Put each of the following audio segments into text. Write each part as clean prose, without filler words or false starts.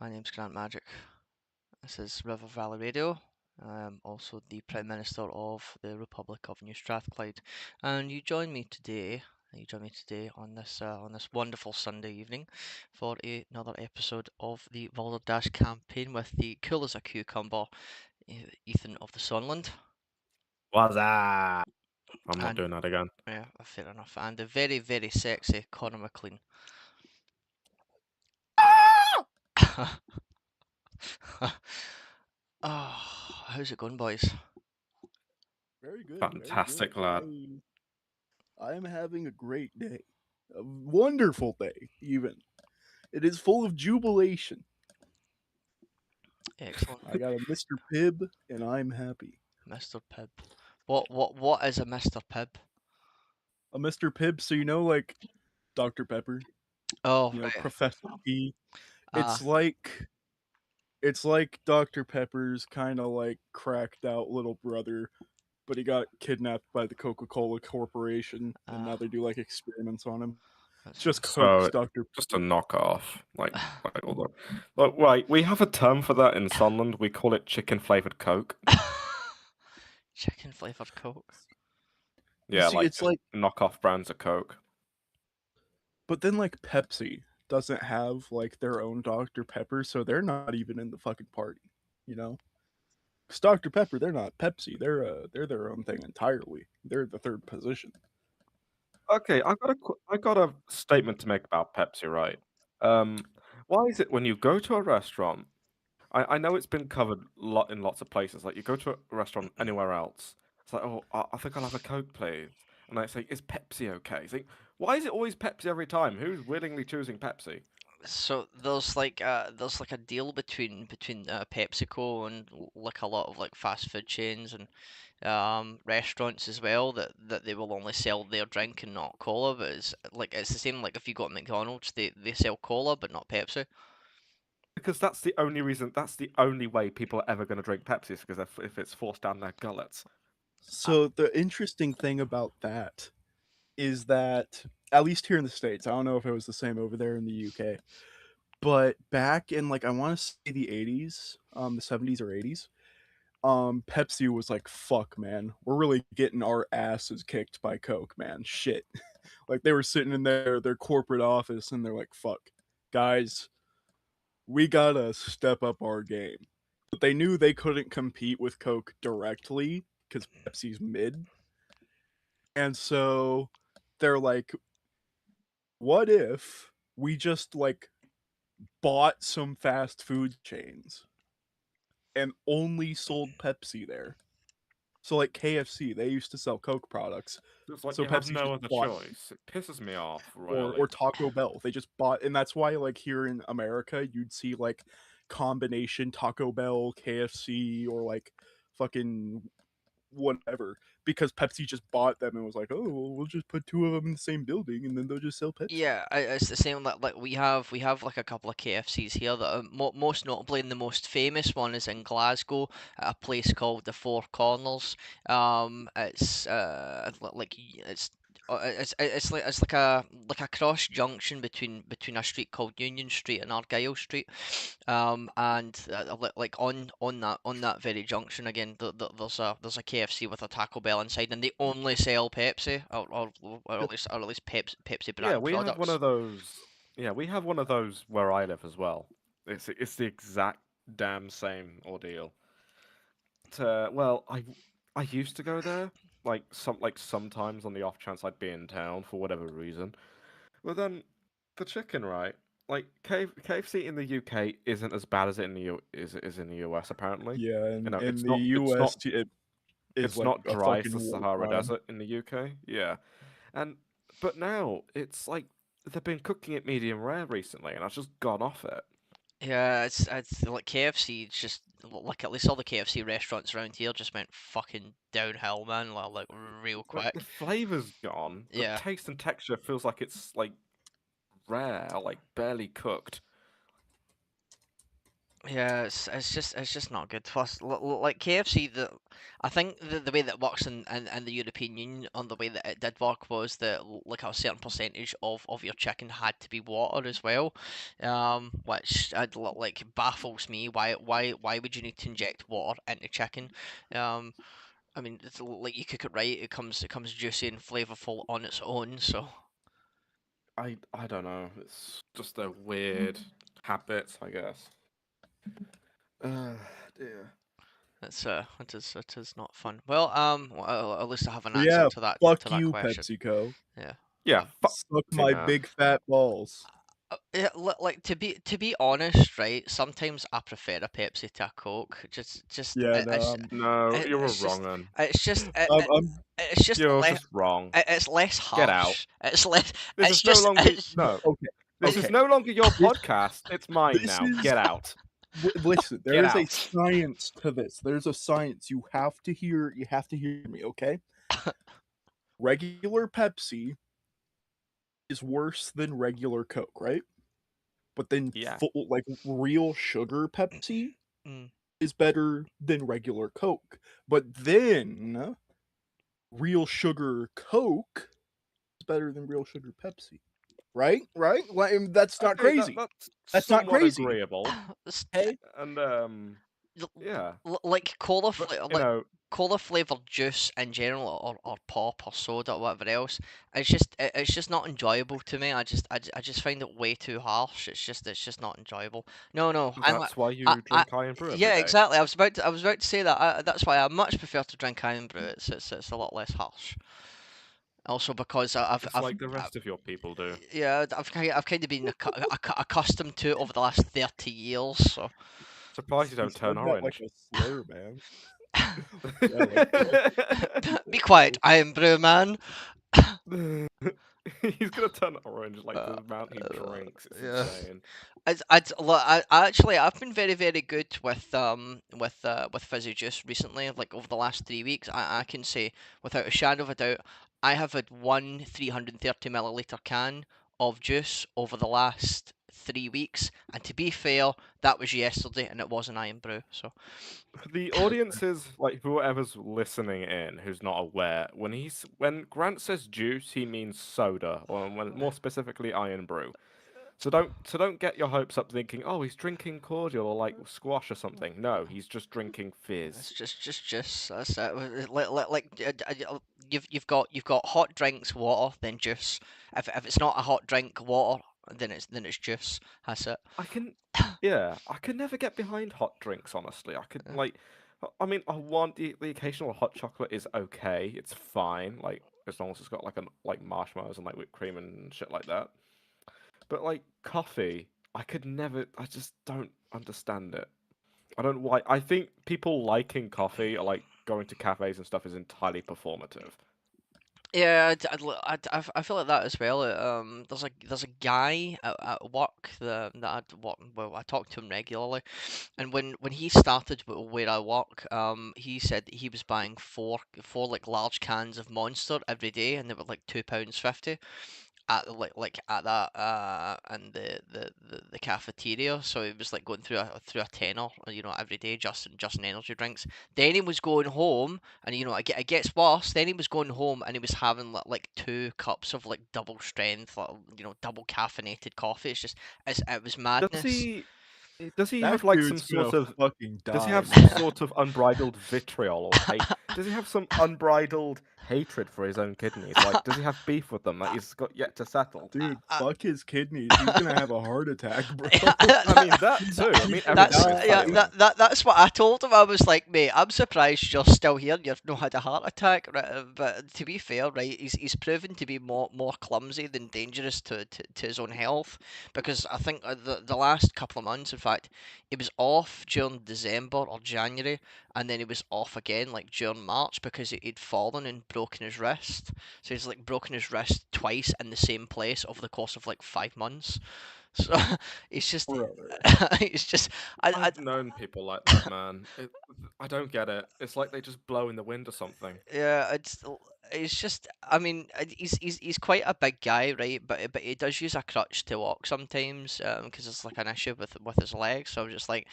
My name's Grant Magic. This is River Valley Radio. I'm also the Prime Minister of the Republic of New Strathclyde, and you join me today. On this wonderful Sunday evening for another episode of the Balderdash campaign with the cool as a cucumber, Ethan of the Sunland, What's that? I'm not and doing that again. yeah, fair enough, and the very sexy Connor McLean. Oh, how's it going, boys? Very good, very good. Fantastic, lad. I am having a great day. A wonderful day, even. It is full of jubilation. Excellent. I got a Mr. Pibb, and I'm happy. Mr. Pibb. What is a Mr. Pibb? A Mr. Pibb, so you know, like Dr. Pepper, Oh, you know, right. Professor P. Ah, It's like Dr. Pepper's kind of like cracked out little brother, but he got kidnapped by the Coca-Cola Corporation, and now ah, they do like experiments on him. It's that's just So, Coke's Dr. just a knockoff. Like all the. Look, right, we have a term for that in Sunland. We call it chicken flavored Coke. chicken flavored Coke. You Yeah, see, like it's just like, knockoff brands of Coke. but then like Pepsi doesn't have like their own Dr. Pepper, so they're not even in the fucking party, you know? Because Dr. Pepper, they're not Pepsi. They're their own thing entirely. They're the third position. Okay, I got a statement to make about Pepsi, right? Um, why is it when you go to a restaurant? I know it's been covered in lots of places. Like you go to a restaurant anywhere else, it's like, oh, I think I'll have a Coke, please. And I say, is Pepsi okay? It's like, why is it always Pepsi every time? Who's willingly choosing Pepsi? So there's like a deal between PepsiCo and like a lot of like fast food chains and restaurants as well that they will only sell their drink and not cola. But it's the same like if you go to McDonald's, they sell cola but not Pepsi. Because that's the only reason. That's the only way people are ever going to drink Pepsi is because if it's forced down their gullets. So the interesting thing about that is that, at least here in the States, I don't know if it was the same over there in the UK, but back in like, I want to say the 80s, the 70s or 80s, Pepsi was like, fuck, man, we're really getting our asses kicked by Coke, man. Shit. Like they were sitting in their corporate office and they're like, fuck, guys, we gotta step up our game. But they knew they couldn't compete with Coke directly because Pepsi's mid. And so they're like, what if we just like bought some fast food chains and only sold Pepsi there? So like KFC, they used to sell Coke products. It's like So you have Pepsi no just other bought, choice. It pisses me off or royally. Taco Bell. They just bought, and that's why like here in America you'd see like combination Taco Bell, KFC, or like fucking whatever, because Pepsi just bought them and was like, oh, well, we'll just put two of them in the same building and then they'll just sell Pepsi. Yeah, it's the same. Like we have like a couple of KFCs here that are most notably, and the most famous one is in Glasgow at a place called the Four Corners. It's it's like a cross junction between a street called Union Street and Argyle Street. And like on that very junction again, there's a KFC with a Taco Bell inside, and they only sell Pepsi or at least Pepsi Yeah, brand we have one products. of those. Yeah, we have one of those where I live as well. It's the exact damn same ordeal. Well, I used to go there like sometimes on the off chance I'd be in town for whatever reason. But then the chicken, right? Like KFC in the UK isn't as bad as it in the is in the US apparently. Yeah, You and know, in the US, it is it's like not a dry as fucking the war Sahara crime. Desert in the UK. Yeah. And but now it's like they've been cooking it medium rare recently, and I've just gone off it. Yeah, it's like KFC. It's just like at least all the KFC restaurants around here just went fucking downhill, man. Like real Like the quick. flavor's gone, the Yeah. taste and texture feels like it's like rare, like barely cooked. Yeah, it's just not good. Plus, like KFC, I think the way that it works in the European Union on the way that it did work was that like a certain percentage of your chicken had to be water as well, which like baffles me. Why would you need to inject water into chicken? Um, I mean, it's like you cook it right, it comes juicy and flavorful on its own. So I don't know. It's just a weird habit, I guess. Uh, dear. it is not fun. Well, at least I have an So answer yeah, to that fuck to that you, question. PepsiCo. Yeah. Yeah, fuck Suck you, my man. big fat balls. Yeah, like to be honest, right? Sometimes I prefer a Pepsi to a Coke. Just Yeah, no, No, you're a it's wrong just un. it's just I'm it's just You're less just wrong. it's less Get out. harsh. It's less This it's is no just longer it's, no. okay. This is Okay, no longer your this podcast. It's mine this now. is Get out. listen. There Get is a out. science to this. There's a science. You have to hear. You have to hear me. Okay. Regular Pepsi is worse than regular Coke, right? But then Yeah. full like real sugar Pepsi mm, is better than regular Coke. But then real sugar Coke is better than real sugar Pepsi. Right? Right? That's not Okay, crazy. that's That's not somewhat crazy. agreeable. s- Hey, And l- yeah. like cola But flavor you know, cola flavored juice in general or pop or soda or whatever else it's just not enjoyable to me. I just find it way too harsh. It's just not enjoyable. No, that's why I, you I drink iron brew every yeah, day. exactly. I was about to say that. That's why I much prefer to drink Iron Brew. It's a lot less harsh. Also because Just like the rest of your people do. yeah, I've kind of been accustomed to it over the last 30 years. So Surprised you he don't turn said that like orange. a slur, man. Yeah, like be quiet, people. Iron Brew man. He's gonna turn orange like Uh, the amount he drinks. It's yeah. insane. I've been very good with fizzy juice recently. Like over the last 3 weeks, I can say without a shadow of a doubt, I have had one 330 milliliter can of juice over the last 3 weeks. And to be fair, that was yesterday, and it was an iron brew. So The audience is like whoever's listening in who's not aware. When Grant says juice, he means soda, or when more specifically iron brew. So don't get your hopes up thinking, oh, he's drinking cordial or like squash or something. No, he's just drinking it's fizz. just that's it. You've got hot drinks, water, then juice. If it's not a hot drink, water, then it's juice. That's it. I can, yeah, I could never get behind hot drinks. Honestly, I could Yeah. like, I mean, I want the occasional hot chocolate is okay. It's fine, like as long as it's got like marshmallows and like whipped cream and shit like that. But like coffee, I could never. I just don't understand it. I don't why. I think people liking coffee or like going to cafes and stuff is entirely performative. Yeah, I feel like that as well. There's a guy at work I talk to him regularly, and when he started where I work, he said that he was buying four like large cans of Monster every day, and they were like £2.50 at that and the cafeteria. So it was like going through a tenner, every day just in energy drinks. Then he was going home, and it gets worse. Then he was going home and he was having like 2 cups of like double strength, like, double caffeinated coffee. It was Does madness. he? Does he That have like some dude's gonna sort of? fucking Does he die, have some man. sort of unbridled vitriol or hate? Does he have some unbridled hatred for his own kidneys? Like, does he have beef with them that he's got yet to settle? Dude, Uh, fuck his kidneys. He's gonna have a heart attack, bro. I mean that too. I He's mean gonna That's everything is die. yeah. failing. That's what I told him. I was like, mate, I'm surprised you're still here. You've not had a heart attack, right? But to be fair, right, he's proven to be more clumsy than dangerous to his own health. Because I think the last couple of months, in fact, he was off during December or January, and then he was off again like during March because he'd fallen and broken his wrist. So he's like broken his wrist twice in the same place over the course of like 5 months. So it's just, Brother. it's just, I I've known people like that, man. I don't get it. It's like they just blow in the wind or something. yeah, it's just, I mean, he's quite a big guy, right? But he does use a crutch to walk sometimes, because it's like an issue with his legs. So I'm just like,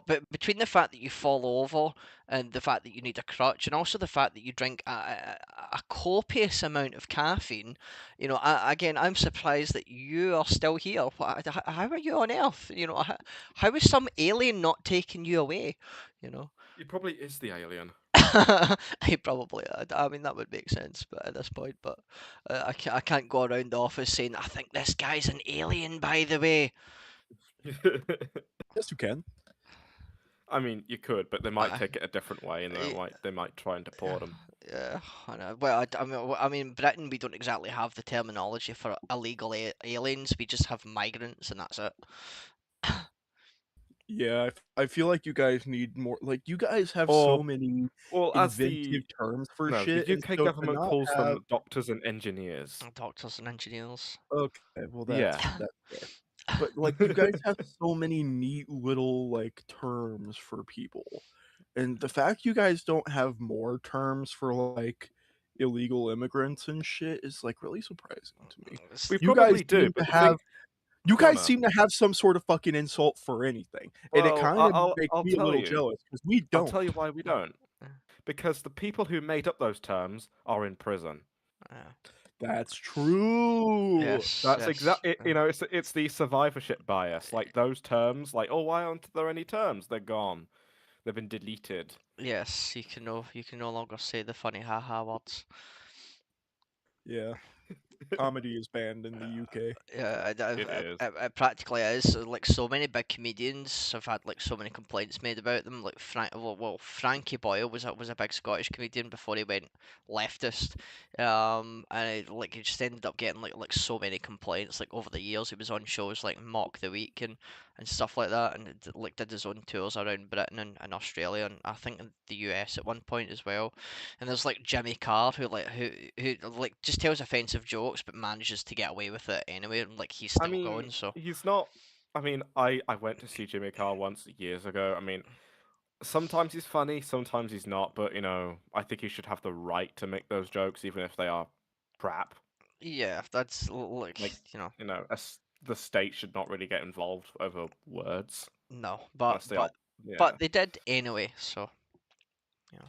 but between the fact that you fall over and the fact that you need a crutch, and also the fact that you drink a copious amount of caffeine, again, I'm surprised that you are still here. How are you on Earth? How is some alien not taking you away? You know. He probably is the alien. He probably. I mean, that would make sense, but at this point, but I can't go around the office saying I think this guy's an alien. By the way, Yes, you can. I mean, you could, but they might I, take it a different way, and they might try and deport him. yeah, I know. Well, I mean, Britain, we don't exactly have the terminology for illegal aliens. We just have migrants, and that's it. Yeah, I feel like you guys need more. Like, you guys have so Or, many well, as inventive the terms for no, the shit, and UK so to government not calls have. them doctors and engineers. Doctors and engineers. Okay, well, Yeah. that's fair. But like, you guys have so many neat little like terms for people, and the fact you guys don't have more terms for like illegal immigrants and shit is like really surprising to me. We You guys probably do, seem to but the have thing, you go on guys now. seem to have some sort of fucking insult for anything, and it Well, kind of I'll makes I'll me a tell little you. jealous because we I'll don't. tell you why we don't. Uh, Because the people who made up those terms are in prison. uh, That's true. yes, That's yes. exactly, it's the survivorship bias. Like those terms, like, oh, why aren't there any terms? They're gone. They've been deleted. Yes, you can no longer say the funny haha words. Yeah, comedy is banned in the UK. Yeah, It is. it practically is. Like so many big comedians have had like so many complaints made about them. Like Frankie Boyle was a big Scottish comedian before he went leftist. And he just ended up getting like so many complaints like over the years. He was on shows like Mock the Week and stuff like that, and like did his own tours around Britain and Australia, and I think in the US at one point as well. And there's like Jimmy Carr who like just tells offensive jokes but manages to get away with it anyway, and like he's I still mean, going. So he's not. I mean, I went to see Jimmy Carr once years ago. I mean, sometimes he's funny, sometimes he's not. But I think he should have the right to make those jokes, even if they are crap. yeah, that's like Like, the state should not really get involved over words no, unless they are. Yeah. but they did anyway. So you know.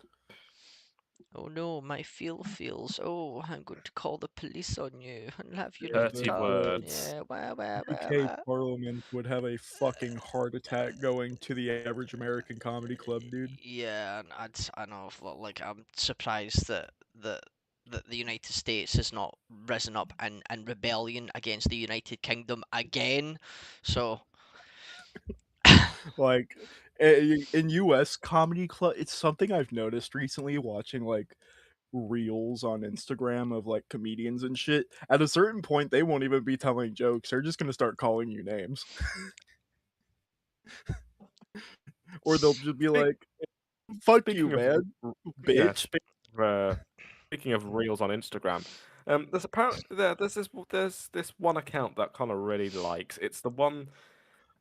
Oh no, my feels. Oh, I'm going to call the police on you and have you Yeah, locked Dirty up. the words. Yeah, UK Parliament would have a fucking heart attack going to the average American comedy club, dude. Yeah, and I know, like I'm surprised that the United States has not risen up in rebellion against the United Kingdom again. So Like, in US comedy club, it's something I've noticed recently watching like reels on Instagram of like comedians and shit. At a certain point, they won't even be telling jokes. They're just gonna start calling you names, or they'll just be Speak, like, "Fuck you, speaking of, man, yeah, bitch." speaking of reels on Instagram, there's this one account that Connor really likes. It's the one.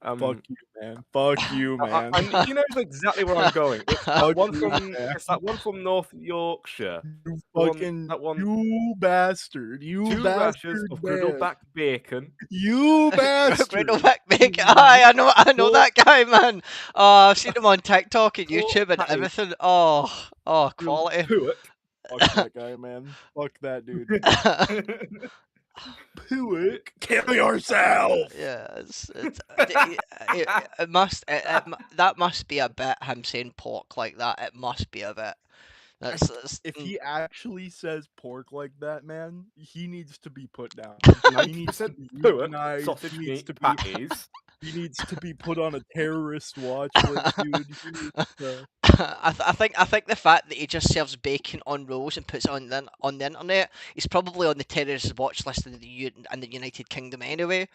Fuck Um, you, man. Fuck you, man. he knows exactly where I'm going. It's that Fuck one you, from man. it's that one from North Yorkshire. You The one fucking that one you bastard. You two rashers bastard of man. griddleback bacon. You bastard. Grindleback You Bacon. Aye, I know Four that guy, man. Oh, I've seen him on TikTok and four YouTube and patties. everything. Oh, quality. Poo fuck that guy, man. Fuck that dude. it. Pooick. Kill yourself. Yeah, it must that must be a bit him saying pork like that. It must be a bit. That's If he actually says pork like that, man, he needs to be put down. He needs to 90% be poo euthanized. sausage He needs meat to be patties. he needs to be put on a terrorist watch list, dude. He needs to I think the fact that he just serves bacon on rolls and puts it on the internet, he's probably on the terrorist watch list in in the United Kingdom anyway.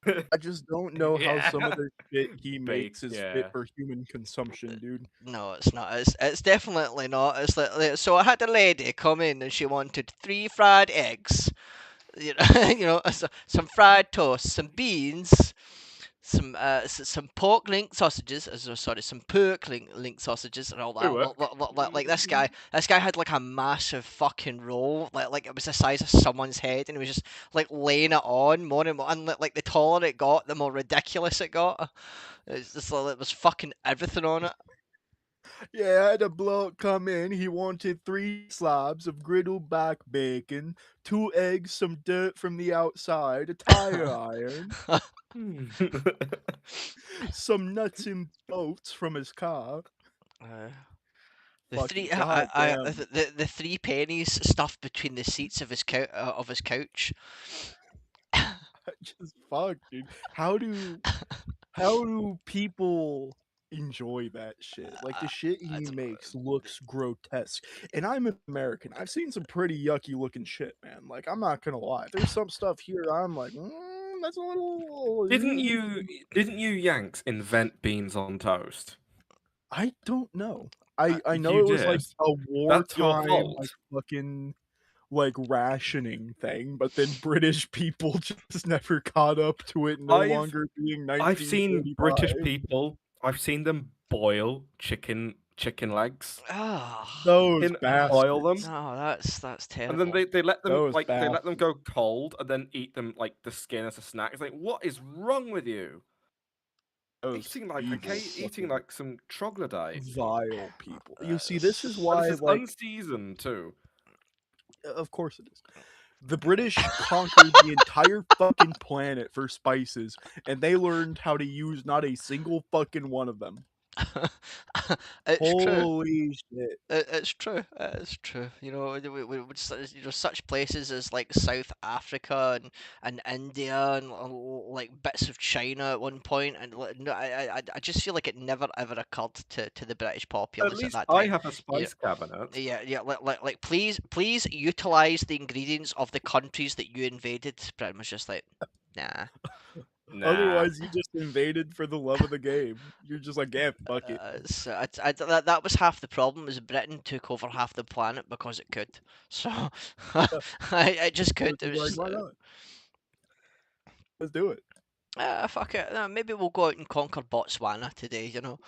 I just don't know how some of Yeah. the shit he Bake, makes is fit yeah. for human consumption, dude. No, it's not. It's definitely not. It's so I had a lady come in and she wanted 3 fried eggs, some fried toast, some beans, some pork link sausages, sorry, some pork link sausages and all that. Poor. Like this guy had like a massive fucking roll, like it was the size of someone's head, and he was just like laying it on more and more. And like the taller it got, the more ridiculous it got. It's just like it was fucking everything on it. Yeah, I had a bloke come in. He wanted 3 slabs of griddled back bacon, 2 eggs, some dirt from the outside, a tire iron, some nuts and bolts from his car. Uh, the Fucking three, goddamn. the 3 pennies stuffed between the seats of his couch. Just fuck, dude. How do people enjoy that shit? Like the shit I he don't know. makes looks grotesque. And I'm an American. I've seen some pretty yucky looking shit, man. Like I'm not gonna lie. There's some stuff here I'm like, that's a little. Didn't you Yanks invent beans on toast? I don't know. I know You it was like did. a That's your wartime like fault. fucking like rationing thing, but then British people just never caught up to it, no I've longer being I've seen British 1945. people. I've seen them boil chicken legs. Ah, Those Fucking boil them, bastards. no, that's and then terrible. they let them Those they let them bastards. go cold, and then eat them like the skin as a snack. It's like, what is wrong with you? Those evil Eating fucking like some troglodyte. vile people. You see, this is And this why, is like, unseasoned too. of course it is. The British conquered the entire fucking planet for spices, and they learned how to use not a single fucking one of them. It's true. Holy shit. It's true. It's true. You know, such places as like South Africa and India and like bits of China at one point, and no, I just feel like it never ever occurred to the British At populace at least that I time. have a Yeah, spice cabinet. yeah. Like please utilize the ingredients of the countries that you invaded. Britain was just like, nah. Nah. Otherwise, you just invaded for the love of the game. You're just like, yeah, fuck it. That was half the problem. Is Britain took over half the planet because it could. So Yeah. it just It was could. It just was like, just why not? Let's do it. fuck it. Maybe we'll go out and conquer Botswana today. You know.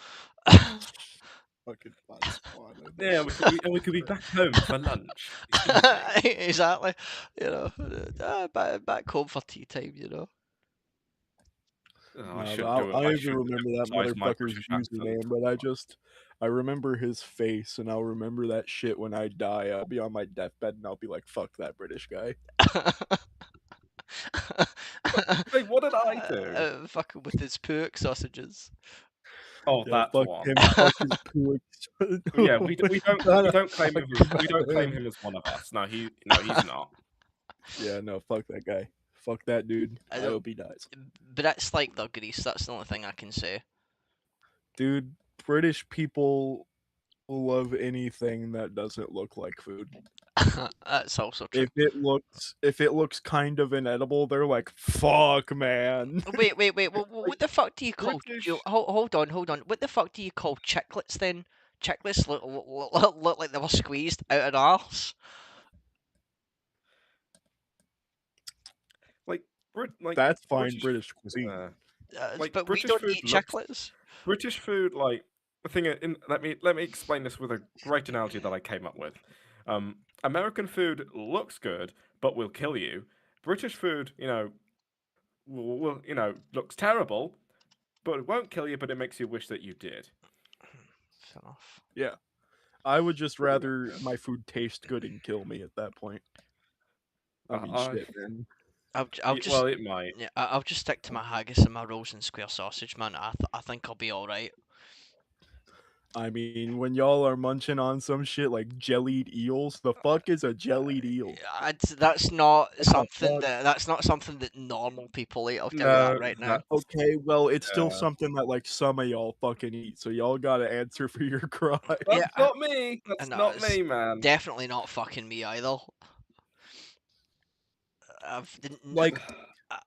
Fucking Botswana, Yeah, dude. we could be back home for lunch. It's easy. Exactly. You know. Back home for tea time. You know. Oh, I No, but should do it. I I don't even should remember that emphasize my motherfucker's British accent. username, but I remember his face, and I'll remember that shit when I die. I'll be on my deathbed, and I'll be like, fuck that British guy. Wait, what did I do? Fucking with his pork sausages. Oh, Yeah, that's fuck one. him, fuck his pooch. Yeah, we Not don't claim fuck him. We don't claim him. him as one of us. No, he's not. Yeah, no, fuck that guy. Fuck that dude. I I don't. hope he dies. Brits like their grease. That's the only thing I can say. Dude, British people love anything that doesn't look like food. That's also true. If it looks kind of inedible, they're like, "Fuck, man." Wait. Like What the fuck do you call? British, Hold on. What the fuck do you call chiclets then? Chiclets look like they were squeezed out an arse. like That's fine British, British cuisine. uh, But we British don't food eat looks chiclets. British food like the thing. Let me explain this with a great analogy that I came up with. American food looks good, but will kill you. British food, looks terrible, but it won't kill you, but it makes you wish that you did. Fair enough. Yeah. I would just Pretty much, rather yeah. my food taste good and kill me at that point. I mean, I, shit, man. I'll just well, it might. yeah, I'll just stick to my haggis and my rolls and square sausage, man. I think I'll be all right. I mean, when y'all are munching on some shit like jellied eels, the fuck is a jellied eel? That's not What the something fuck? that's not something that normal people eat. I'll tell you that No, right now. that's Okay, well, it's still uh, something that like some of y'all fucking eat, so y'all gotta answer for your crime. Yeah, that's not me. That's and not it's me, man. definitely not fucking me either. I've Like,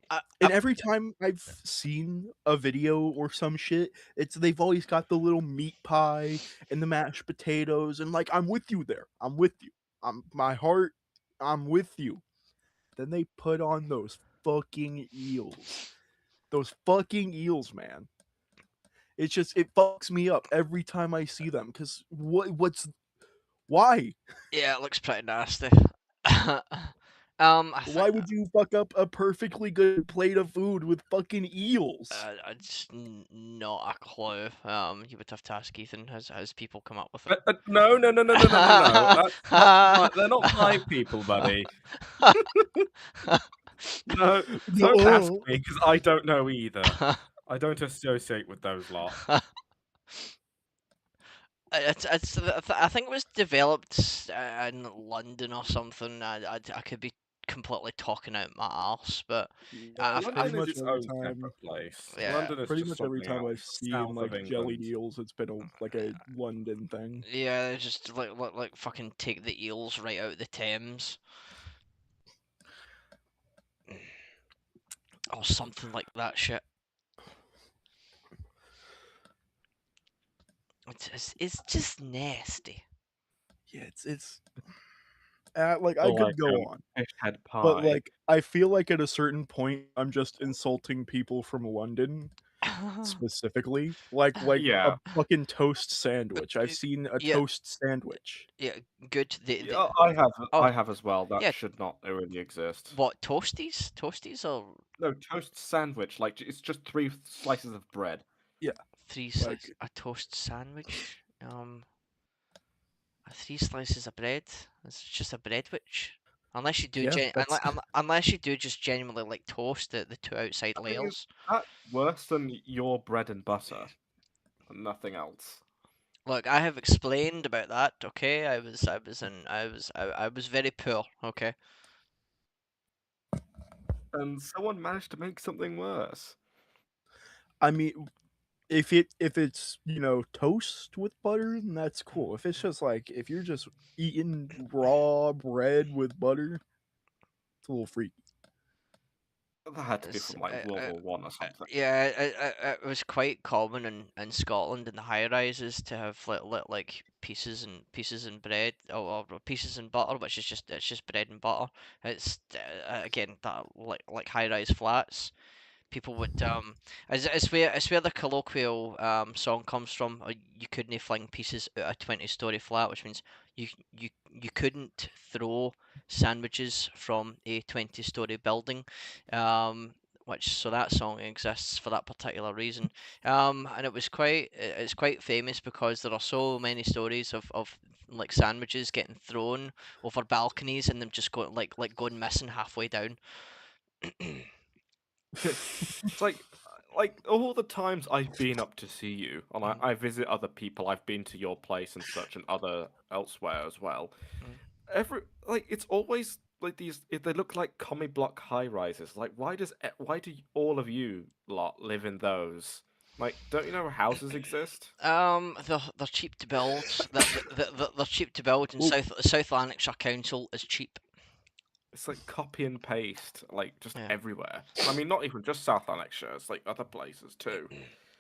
I, and every time I've seen a video or some shit, they've always got the little meat pie and the mashed potatoes, and like I'm with you there. I'm with you. My heart. I'm with you. Then they put on those fucking eels. Those fucking eels, man. It's just it fucks me up every time I see them. Cause why? Yeah, it looks pretty nasty. I think Why would you fuck up a perfectly good plate of food with fucking eels? I just not a clue. You would have to ask Ethan. Has people come up with No, no, no, no, no, no, no, no. That's my, they're not my people, buddy. No, don't ask No. me because I don't know either. I don't associate with those lot. I think it was developed in London or something. I could be completely talking out my arse, but Yeah, I've pretty London is much its every own time. separate place. yeah. London is Pretty just much every something time I've else. seen South of like jellied England. eels, it's been like a London thing. Yeah, just like fucking take the eels right out of the Thames or something like that shit. It's just nasty. Yeah, it's like I Or could like go on, fish head but pie. like I feel like at a certain point I'm just insulting people from London specifically, like a Yeah, fucking toast sandwich. I've Uh, seen a yeah, toast sandwich. yeah, good. yeah, I have. Oh I have as well. That yeah, should not really exist. what toasties? Toasties or No, toast sandwich. Like it's just three slices of bread. Yeah, three like slices a toast sandwich? Three slices of bread. It's just a breadwich. Unless you do yeah, that's unless you do just genuinely like toast the two outside I think layers. that's worse than your bread and butter. And nothing else. Look, I have explained about that. Okay, I was very poor. Okay. And someone managed to make something worse. I mean if it's, toast with butter, then that's cool. If it's just like if you're just eating raw bread with butter, it's a little freaky. That had to be It's, from like World War One or something. yeah, it was quite common in Scotland in the high rises to have like pieces and bread or pieces and butter, which is just it's just bread and butter. It's again that like high rise flats. People would it's where the colloquial song comes from. You couldn't fling pieces out a 20-story flat, which means you couldn't throw sandwiches from a 20-story building. Um, which so that song exists for that particular reason. And it's quite famous because there are so many stories of like sandwiches getting thrown over balconies and them just going missing halfway down. It's like all the times I've been up to see you, and Mm, I visit other people. I've been to your place and such, and other elsewhere as well. mm. Every like it's always like these. If they look like commie block high rises, like why do all of you lot live in those? Like, don't you know houses exist? They're cheap to build. They're cheap to build, and Well, South Lanarkshire Council is cheap. It's like copy and paste, like just Yeah, everywhere. I mean, not even just South Lanarkshire. It's like other places too.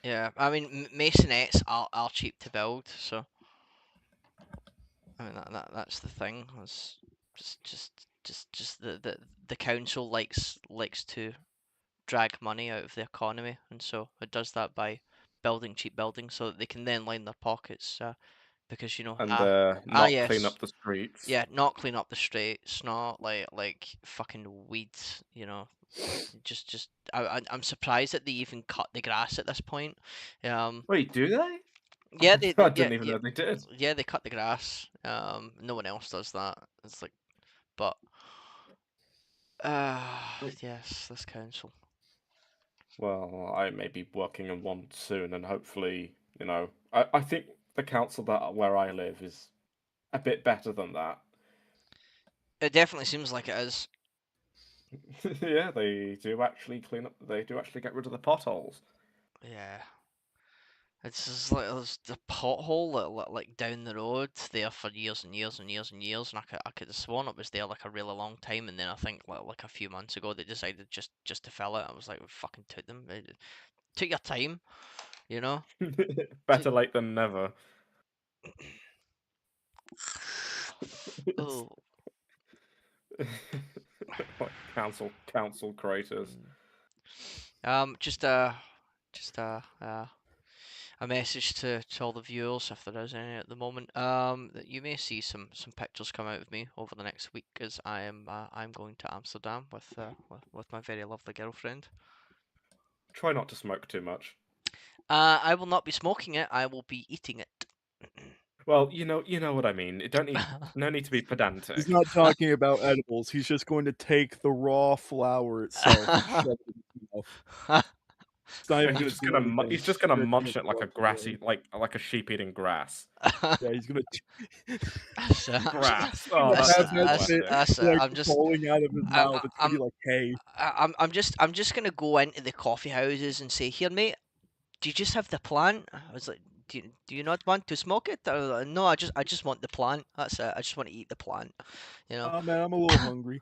yeah. I mean, masonettes are cheap to build, so I mean that's the thing. It's just the council likes to drag money out of the economy, and so it does that by building cheap buildings so that they can then line their pockets. Because And not clean yes. up the streets. Yeah, not clean up the streets, not like fucking weeds, just I'm surprised that they even cut the grass at this point. Um, Wait, do they? yeah, they, I yeah didn't even yeah know they did. yeah they cut the grass. No one else does that. It's like, but yes, this council. Well, I may be working on one soon, and hopefully, I think the council that where I live is a bit better than that. It definitely seems like it is. Yeah, they do actually clean up. They do actually get rid of the potholes. Yeah. It's just like there's the pothole like down the road there for years and years and years and years, and I could have sworn it was there like a really long time, and then I think like a few months ago they decided just to fill it. I was like, fucking took them, took your time, you know. Took... Better late than never. Oh, Like council creators. mm. Just a message to all the viewers, if there is any at the moment, that you may see some pictures come out of me over the next week, as I'm going to Amsterdam with my very lovely girlfriend. Try not to smoke too much. I will not be smoking it. I will be eating it. Well, you know what I mean. It don't need no need to be He's pedantic. not talking about edibles. He's just going to take the raw flower itself and shove it in his mouth. He's not Yeah, even going to do he's anything. just He's gonna gonna take munch it like a it away. grassy, like a sheep eating grass. Yeah, he's gonna Grass. gonna Oh, that's have just that shit poetic. like I'm just falling out of his I'm mouth. It's gonna be I'm like hay. I'm just gonna go into the coffee houses and say, here, mate, do you just have the plant? I was like, do you not want to smoke it? No, I just want the plant. That's it. I just want to eat the plant. You know, Oh man, I'm a little hungry.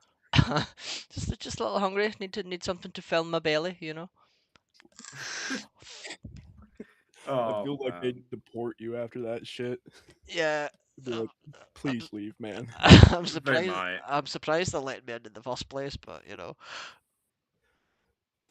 just a little hungry. Need something to fill my belly. You know. I Oh feel like they'd man. deport you after that shit. Yeah. Be like, I'm, please leave, man. I'm They surprised. might. I'm surprised they let me in the first place, but you know.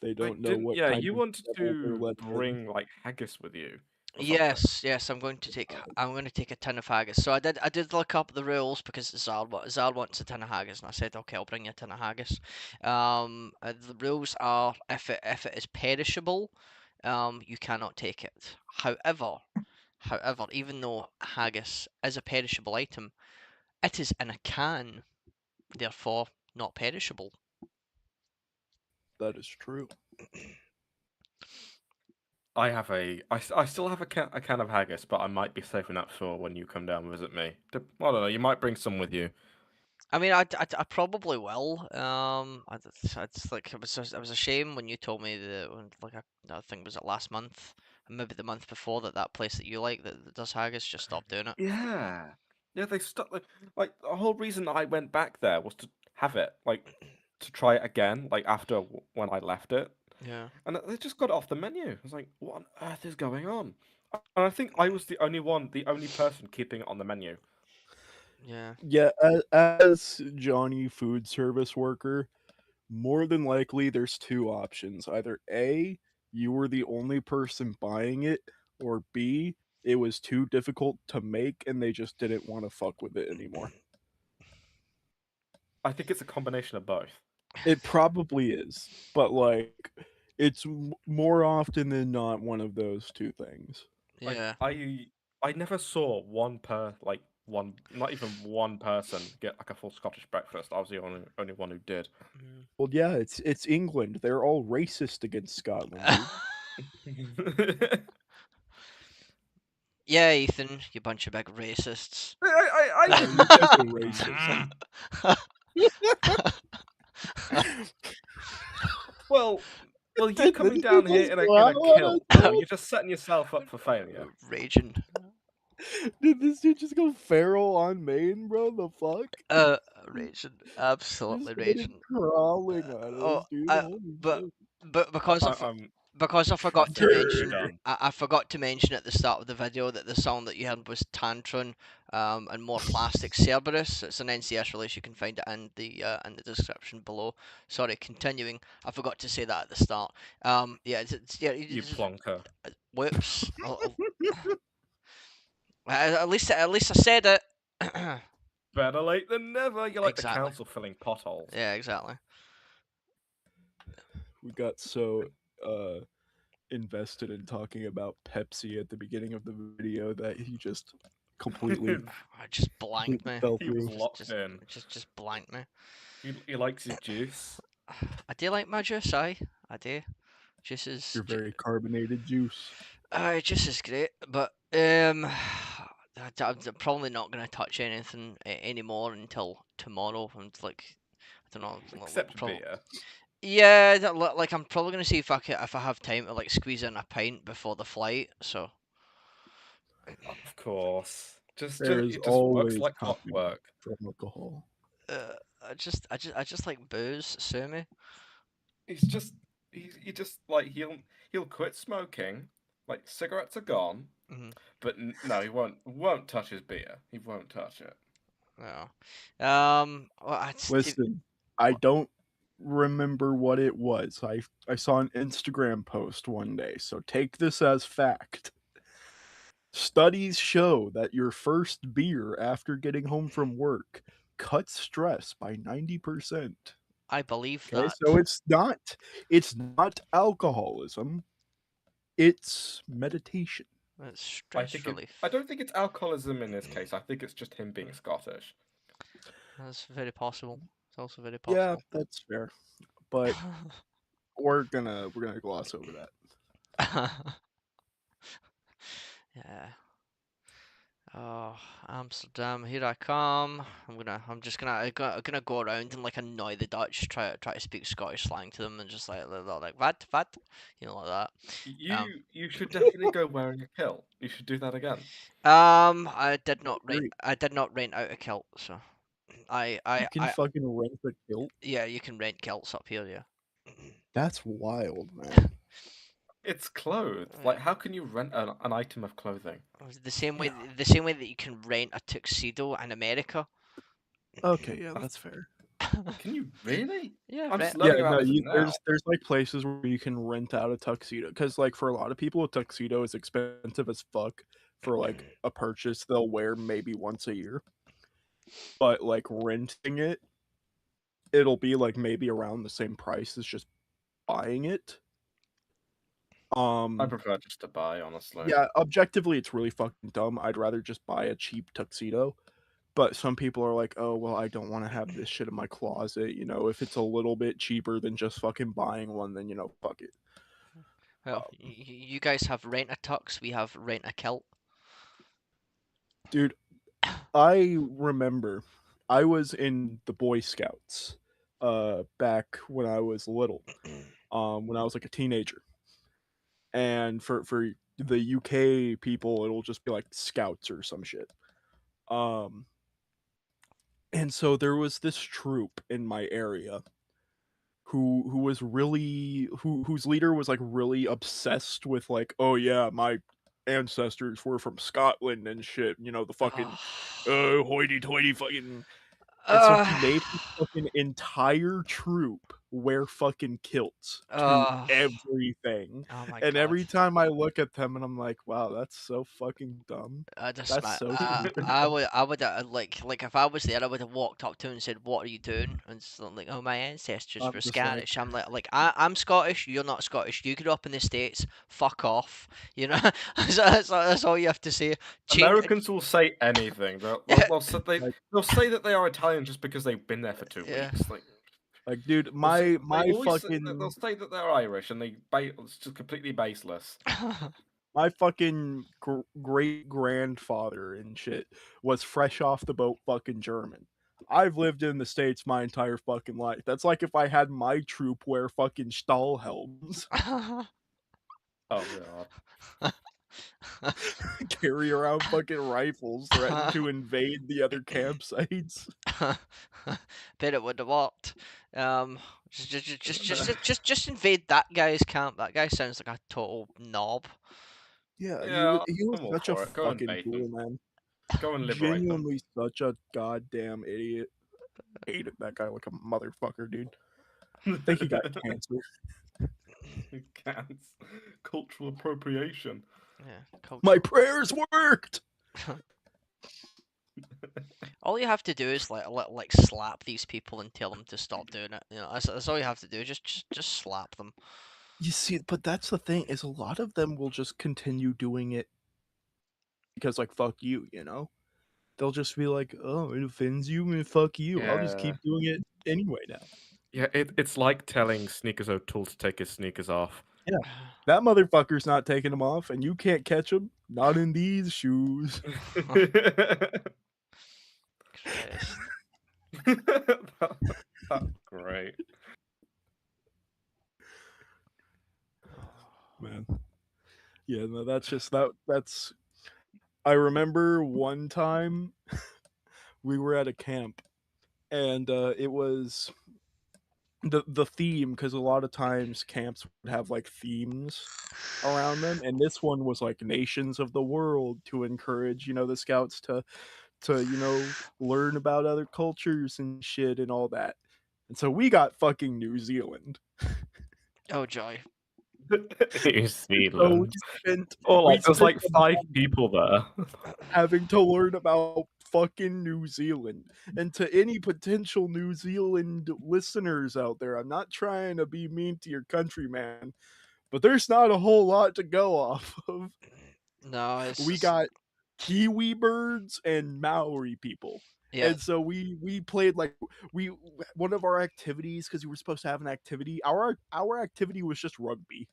They don't Wait, know didn't what yeah, kind you of wanted devil they're to letting in. bring like haggis with you or something. Yes, I'm going to take a tin of haggis. So I did look up the rules because Zal wants a tin of haggis, and I said, okay, I'll bring you a tin of haggis. The rules are, if it is perishable, you cannot take it. However, even though haggis is a perishable item, it is in a can, therefore not perishable. That is true. I still have a can of haggis, but I might be saving up for when you come down and visit me. I don't know. You might bring some with you. I mean, I probably will. It's like it was a shame when you told me that like I think was it last month, and maybe the month before, that place that you like that does haggis just stopped doing it. Yeah, yeah. They stopped. Like the whole reason I went back there was to have it, like to try it again, like after when I left it, Yeah, and they just got it off the menu. I was like, what on earth is going on? And I think I was the only one, the only person keeping it on the menu. yeah. Yeah, as Johnny food service worker, more than likely there's two options. Either A, you were the only person buying it, or B, it was too difficult to make and they just didn't want to fuck with it anymore. I think it's a combination of both. It probably is, but like it's more often than not one of those two things. Like Yeah. I never saw one, not even one person get like a full Scottish breakfast. I was the only one who did. Mm. Well, yeah, it's England. They're all racist against Scotland, dude. Yeah, Ethan, you bunch of big racists. I Yeah, you didn't. guys are racist. Well, well, you Did coming this dude down here just in a growl at us, kilt, bro? you're just setting yourself up for failure. Raging. Did this dude just go feral on Maine, bro? The fuck? Uh, Raging. Just Absolutely started raging. crawling at Oh, us, dude. I, Holy but shit. but I'm because I forgot to trusting you're mention, done. I forgot to mention at the start of the video that the song that you heard was Tantrum, and More Plastic Cerberus. It's an NCS release. You can find it in the description below. Sorry, continuing. I forgot to say that at the start. Yeah, yeah. You plonker. Whoops. At least I said it. Better late than never. You're like the Exactly. council filling potholes. Yeah, exactly. We got so uh invested in talking about Pepsi at the beginning of the video that he just completely I just blanked completely me. fell He was through. locked in. Just blanked me. He likes his juice. I do like my juice, I do. Juice is, Your very carbonated juice. juice is great, but I'm probably not gonna touch anything anymore until tomorrow. And like, I don't know, Except probably. beer. Yeah, like I'm probably gonna see if I have time to like squeeze in a pint before the flight. So Of course. There is It just works always like time clockwork. for alcohol. I just like booze, sue me. He's just he just like he'll quit smoking. Like cigarettes are gone, Hmm. but no, he won't touch his beer. He won't touch it. Yeah. Well, Listen, I don't. remember what it was. I saw an Instagram post one day, so take this as fact. Studies show that your first beer after getting home from work cuts stress by 90%. I believe Okay, so that. it's not alcoholism, it's meditation. It's I stress think it. I relief. don't think it's alcoholism in this case. I think it's just him being Scottish. That's very possible. It's also very Yeah, possible. that's fair. But we're gonna gloss over that. Yeah. Oh, Amsterdam, here I come. I'm just gonna go around and like annoy the Dutch, try to speak Scottish slang to them, and just like they're like what, like that. Um, You should definitely go wearing a kilt. You should do that again. Agree. I did not rent out a kilt, so You can fucking rent a kilt. yeah, you can rent kilts up here, yeah. That's wild, man. It's clothes. Yeah. Like, how can you rent an item of clothing? Yeah. The same way that you can rent a tuxedo in America. Okay, yeah, That's, that's fair. can you really? Yeah, I'm rent. just Yeah, learning about no, this now. there's like places where you can rent out a tuxedo because like for a lot of people a tuxedo is expensive as fuck for like a purchase they'll wear maybe once a year. But like renting it, it'll be like maybe around the same price as just buying it. I Um prefer just to buy, honestly. yeah, objectively it's really fucking dumb. I'd rather just buy a cheap tuxedo. But some people are like, "Oh, well, I don't want to have this shit in my closet, you know, if it's a little bit cheaper than just fucking buying one, then fuck it." Well, Um, you guys have rent a tux. We have rent a kilt. dude, I remember I was in the Boy Scouts back when I was little, when I was like a teenager. And for the UK people, it'll just be like scouts or some shit. Um and so there was this troop in my area who was really whose leader was like really obsessed with like, oh yeah, my ancestors were from Scotland and shit, the fucking hoity toity fucking. And so he made his fucking entire troop wear fucking kilts to Uh, everything. oh my And god. every time I look at them and I'm like, wow, that's so fucking dumb. I just That's my so stupid. I would like if I was there I would have walked up to him and said what are you doing and so, like oh my ancestors I'm were just like, Scottish. I'm like I'm Scottish, you're not Scottish, you grew up in the States, fuck off, you know. That's all you have to say. Change. Americans will say anything. Yeah, like, They'll say that they are Italian just because they've been there for two yeah. weeks. Like dude, they'll say, my they'll fucking say that they're Irish, and it's just completely baseless. my fucking great grandfather and shit was fresh off the boat fucking German. I've lived in the States my entire fucking life. That's like if I had my troop wear fucking Stahlhelms, Oh god. carry around fucking rifles, threaten to invade the other campsites. Bet it would have worked. Just invade that guy's camp. That guy sounds like a total knob. Yeah, Yeah, he was I'm all such a for it. Go fucking invade them. fool, man. Go and liberate them. Genuinely such a goddamn idiot. Hated that guy like a motherfucker, dude. I think he got cancer. Cats. Cultural appropriation. Yeah, My cultural. prayers worked. All you have to do is like slap these people and tell them to stop doing it. You know, that's all you have to do. Just slap them. You see, but that's the thing is a lot of them will just continue doing it because like fuck you. They'll just be like, "Oh, it offends you, and fuck you. I'll just Yeah. keep doing it anyway now." Yeah, it's like telling Sneakers O'Toole to take his sneakers off. Yeah. That motherfucker's not taking them off and you can't catch him. Not in these shoes. Christ. That's great. Man. Yeah, no, that's I remember one time we were at a camp and it was the theme because a lot of times camps would have like themes around them and this one was like nations of the world to encourage the scouts to learn about other cultures and shit and all that. And so we got fucking New Zealand. Oh joy. New So we Zealand. spent Or we like there's spent like a 5 month people there. having to learn about fucking New Zealand. And to any potential New Zealand listeners out there, I'm not trying to be mean to your country, man, but there's not a whole lot to go off of. No, it's We just, got Kiwi birds and Maori people. yeah, And so we played like we one of our activities, because we were supposed to have an activity. Our activity was just rugby.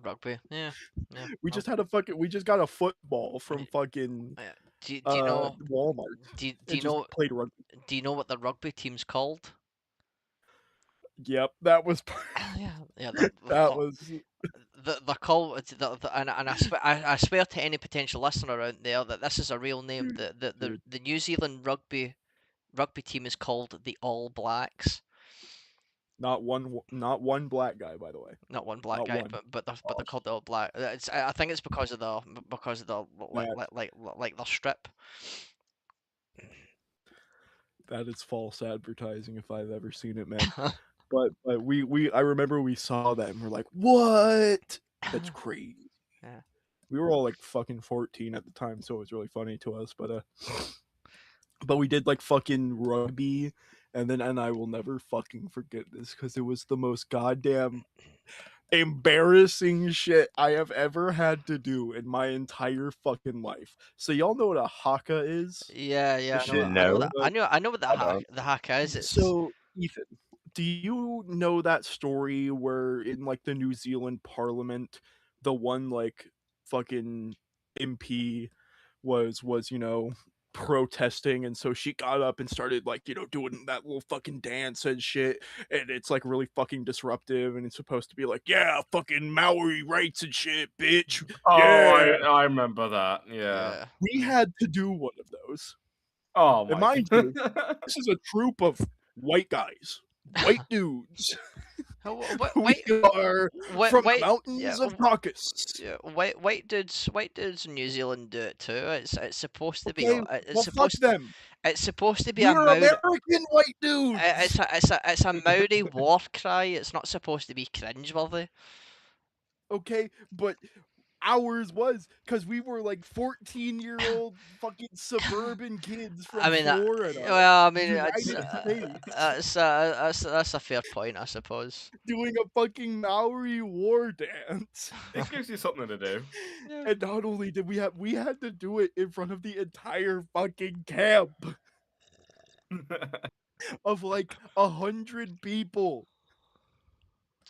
rugby. Yeah, yeah. We just got a football Yeah. from fucking Yeah. Do you know Walmart do and you just know played rugby. do you know what the rugby team's called? Yep, that was Yeah, yeah. The that was the call and I swear to any potential listener out there that this is a real name. dude, The New Zealand rugby team is called the All Blacks. not one black guy, by the way. Not one black Not guy, one. but they're called the All Black. I think it's because of the That like their strip. that is false advertising if I've ever seen it, man. But we I remember we saw that and we're like, "What? That's crazy." Yeah. We were all like fucking 14 at the time, so it was really funny to us, but we did like fucking rugby, and I will never fucking forget this because it was the most goddamn embarrassing shit I have ever had to do in my entire fucking life. So y'all know what a haka is? Yeah, The yeah, shit I know No, that. I know what I don't. the hack is. It's So, Ethan, do you know that story where in like the New Zealand Parliament, the one like fucking MP was protesting, and so she got up and started like doing that little fucking dance and shit, and it's like really fucking disruptive, and it's supposed to be like, yeah, fucking Maori rights and shit, bitch, Oh, yeah. I remember that. Yeah. yeah. We Yeah. had to do one of those, Oh and my mind you, god. this is a troop of white guys, white dudes. We Wait, are from the yeah, mountains of Caucasus. yeah, white dudes in New Zealand do it too. It's supposed to be, Okay, well, fuck them. it's supposed to be a We're Maori, American white dudes. it's a Maori war cry. It's not supposed to be cringeworthy. Okay, but ours was because we were like 14-year-old fucking suburban kids I from mean, Florida, well, I mean, United States, that's a fair point, I suppose. doing a fucking Maori war dance. It gives you something to do. Yeah. And not only did we had to do it in front of the entire fucking camp of like 100 people.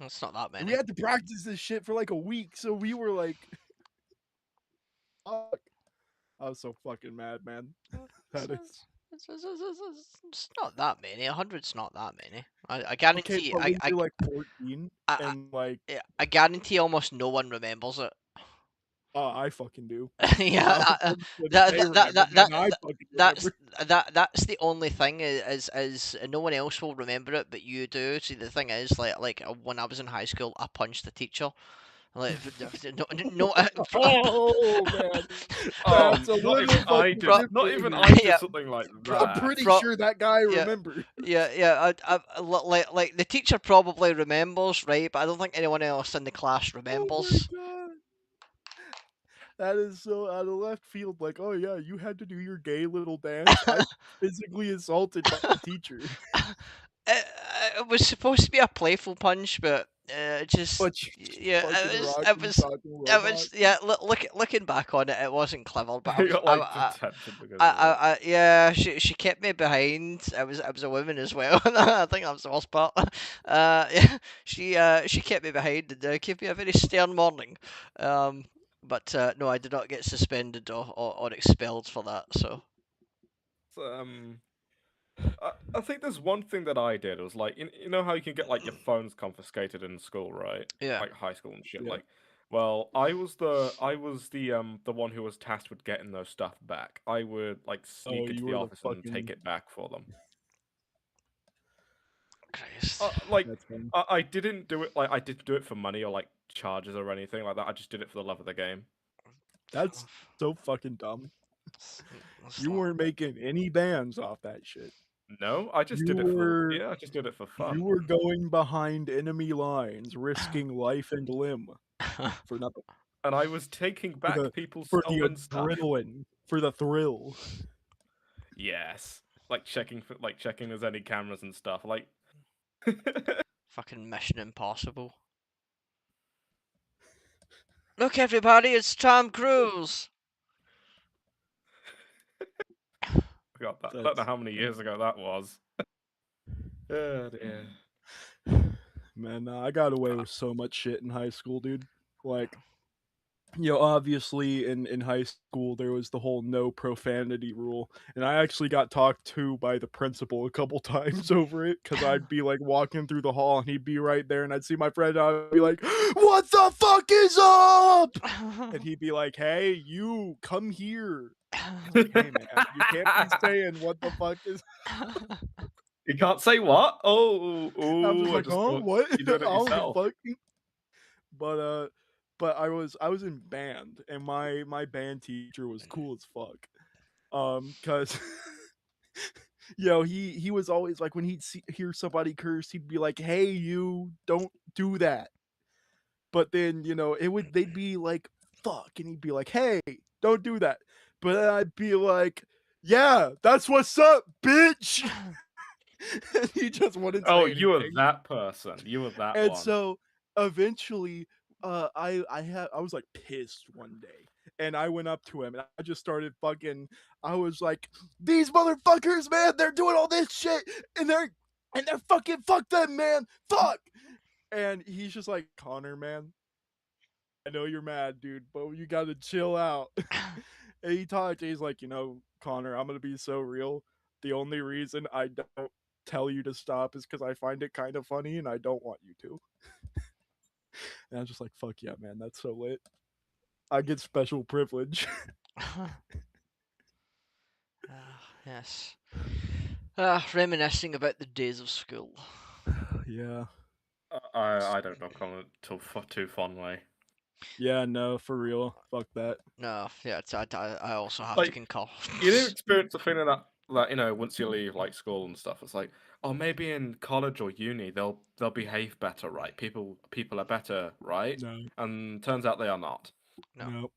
It's not that And we many. had to practice this shit for like a week, so we were like, fuck. I was so fucking mad, man. It's, That is it's not that many. 100's not that many. I okay, guarantee. but when you're like 14 I, and like, yeah, I guarantee almost no one remembers it. oh, I fucking do. Yeah, I'll tell you if that, they that, that, remember, that, man. that, I that- fucking that's remember. that's the only thing is no one else will remember it, but you do. See, the thing is, when I was in high school, I punched the teacher. Like, no, no, Oh man, Oh, that's a not little even I fucking did. from, Not different even here. I did yeah, something like I'm that. pretty from, sure that guy yeah, remembers. yeah. Like the teacher probably remembers, right? But I don't think anyone else in the class Oh my remembers. god. That is so out of left field. Like, oh yeah, you had to do your gay little dance. I physically assaulted my teacher. it, it was supposed to be a playful punch, but just But you yeah, fucking it rocking was talking robot. yeah. Looking back on it, it wasn't clever, but He got like detention because of it. yeah, she kept me behind. I was a woman as well. I think that was the worst part. Yeah, she kept me behind and gave me a very stern warning. But no, I did not get suspended or expelled for that. So So, I think there's one thing that I did. It was like, you know how you can get like your phones confiscated in school, right? yeah. Like high school and shit. Yeah. Like, well, I was the one who was tasked with getting those stuff back. I would like Oh, sneak into you the were the office and take fucking. it back for them. Christ. Like, That's funny. I didn't do it like I didn't do it for money or like charges or anything like that. I just did it for the love of the game. That's so fucking dumb. It's You not- weren't making any bands off that shit. No, I just You did it for were yeah, I just did it for you fun. were going behind enemy lines, risking life and limb for nothing. And I was taking For the back people's for the stolen stuff. adrenaline, for the thrill. Yes. Like checking there's any cameras and stuff. Like Fucking Mission Impossible. Look, everybody, it's Tom Cruise. God, that, I don't know That's how many years ago that was. Oh dear. man, I got away with so much shit in high school, dude. Like, obviously in high school there was the whole no profanity rule, and I actually got talked to by the principal a couple times over it because I'd be like walking through the hall and he'd be right there, and I'd see my friend, and I'd be like, "What the fuck is up?" And he'd be like, "Hey, you come here." I was like, "Hey, man, you can't be saying what the fuck is." You can't say what? Oh, I'm just oh! I like, just "Huh? thought What?" you're doing I it don't give a yourself. fuck. But I was in band, and my band teacher was cool as fuck. Cause he was always like, when hear somebody curse, he'd be like, "Hey, you don't do that." But then they'd be like, "Fuck," and he'd be like, "Hey, don't do that." But then I'd be like, "Yeah, that's what's up, bitch." And he just wouldn't Oh, say you were anything. that person. You were that And one. so eventually, I was like pissed one day, and I went up to him and I just started fucking. I was like, "These motherfuckers, man, they're doing all this shit, and they're fucking fuck them, man, fuck." And he's just like, "Connor, man, I know you're mad, dude, but you gotta chill out." And he talked. He's like, "Connor, I'm gonna be so real. The only reason I don't tell you to stop is because I find it kind of funny, and I don't want you to." And I was just like, "Fuck yeah, man, that's so lit. I get special privilege." Yes. Reminiscing about the days of school. Yeah. I don't knock on it too fondly. Yeah, no, for real. Fuck that. No, yeah, I also have to Like concur. you never experience the feeling that once you leave like school and stuff, it's like, oh, maybe in college or uni they'll behave better, right? People are better, right? No, And turns out they are not. No. no.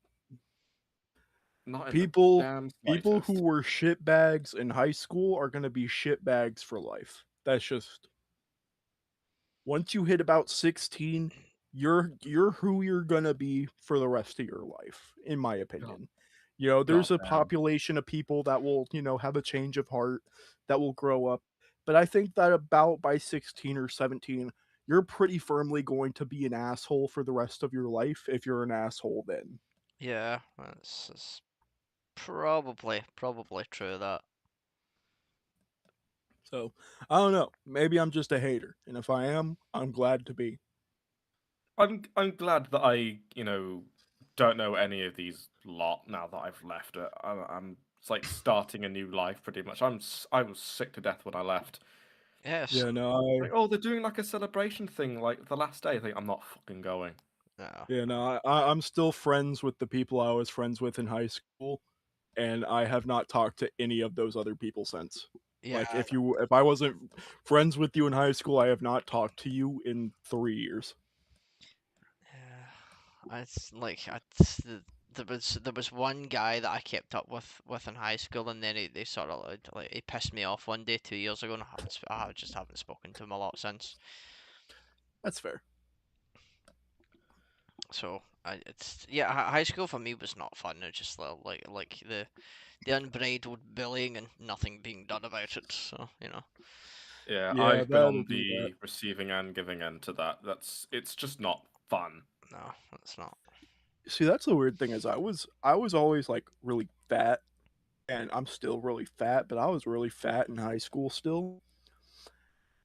Not in the People damn people who slightest. were shitbags in high school are gonna be shitbags for life. That's just, once you hit about 16, you're who you're gonna be for the rest of your life, in my God, opinion. God There's a damn. population of people that will, have a change of heart, that will grow up. But I think that about by 16 or 17, you're pretty firmly going to be an asshole for the rest of your life if you're an asshole then. Yeah, that's probably true that. So, I don't know. Maybe I'm just a hater. And if I am, I'm glad to be. I'm glad that I don't know any of these lot now that I've left it. I'm it's like starting a new life pretty much. I was sick to death when I left. Yes. Yeah, no, Like, oh, they're doing like a celebration thing like the last day. I think I'm not fucking going. No. I'm still friends with the people I was friends with in high school, and I have not talked to any of those other people since. Yeah. Like, if I wasn't friends with you in high school, I have not talked to you in 3 years. Yeah. It's like there was one guy that I kept up with in high school, and then they sort of like he pissed me off one day 2 years ago, and I just haven't spoken to him a lot since. That's fair. So it's yeah, high school for me was not fun. It's just like the unbridled bullying and nothing being done about it. So Yeah, Yeah, I've been that'll on do that. the receiving and giving end to that. It's just not fun. no, it's not. See, that's the weird thing, is I was always like really fat, and I'm still really fat, but I was really fat in high school still.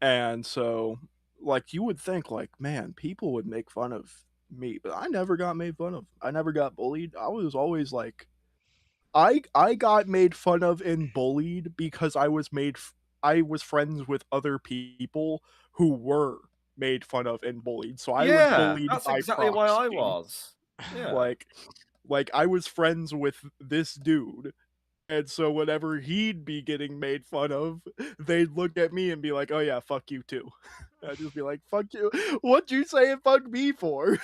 And so, like, you would think, like, man, people would make fun of me, but I never got made fun of. I never got bullied. I was always like, I got made fun of and bullied because I was friends with other people who were made fun of and bullied. So I was Yeah, bullied that's by exactly why I proxy. was. Yeah. Like like I was friends with this dude, And so whenever he'd be getting made fun of, they'd look at me and be like, "Oh yeah, fuck you too." I'd just be like, "Fuck you! What'd you say and fuck me for?"